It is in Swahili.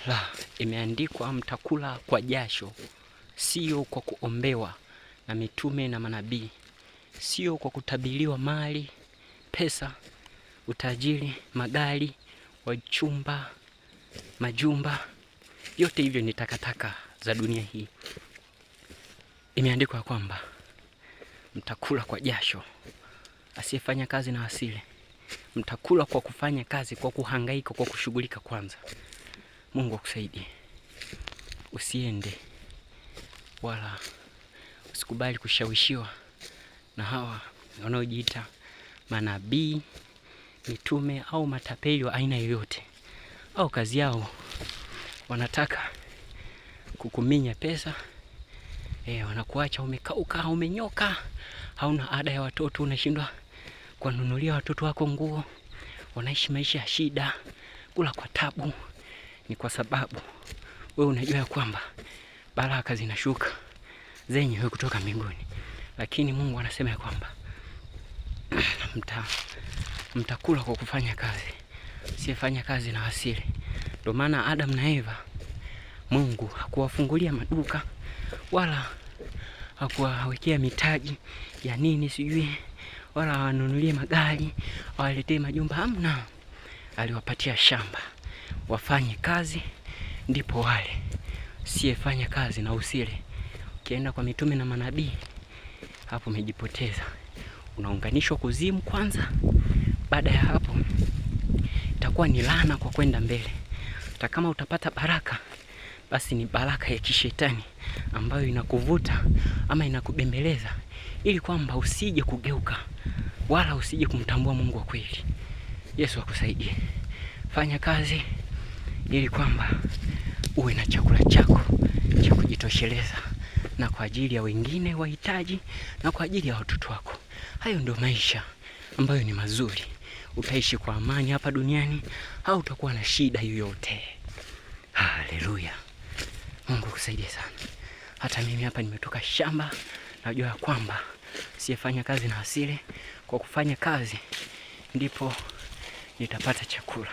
La, imeandikwa mtakula kwa jasho, sio kwa kuombewa na mitume na manabii, sio kwa kutabiriwa mali, pesa, utajiri, magari, wachumba, majumba. Yote hivyo ni takataka za dunia hii. Imeandikwa kwamba mtakula kwa jasho, asiyefanya kazi na asile. Mtakula kwa kufanya kazi, kwa kuhangaika, kwa kushughulika kwanza. Mungu akusaidie. Usiende wala usikubali kushawishiwa na hawa wanaojiita manabii, mitume au matapeli wa aina yoyote. Au kazi yao wanataka kukuminya pesa. Wanakuacha umekauka, umenyoka, hauna ada ya watoto, unashindwa kuwanunulia watoto wako nguo. Wanaishi maisha ya shida, kula kwa tabu. Ni kwa sababu wewe unajua ya kwamba baraka zinashuka zenyewe kutoka mbinguni. Lakini Mungu anasema ya kwamba mtakula kwa kufanya kazi, asiyefanya kazi na asile. Ndio maana Adam na Eva, Mungu hakuwafungulia maduka wala hakuwawekea mitaji ya nini sijui, wala hawanunulie magari, waletee majumba, hamna. Aliwapatia shamba wafanye kazi, ndipo wale. Asiyefanya kazi na usile. Ukienda kwa mitume na manabii, hapo umejipoteza. Unaunganishwa kuzimu kwanza. Baada ya hapo itakuwa ni laana kwa kwenda mbele. Hata kama utapata baraka, basi ni baraka ya kishetani ambayo inakuvuta ama inakubembeleza ili kwamba usije kugeuka wala usije kumtambua Mungu wa kweli. Yesu akusaidie. Fanya kazi ili kwamba uwe na chakula chako cha kujitosheleza, na kwa ajili ya wengine wahitaji, na kwa ajili ya watoto wako. Hayo ndio maisha ambayo ni mazuri. Utaishi kwa amani hapa duniani, au utakuwa na shida yoyote. Haleluya. Mungu akusaidie sana. Hata mimi hapa nimetoka shamba, najua ya kwamba asiyefanya kazi na asile. Kwa kufanya kazi ndipo nitapata chakula.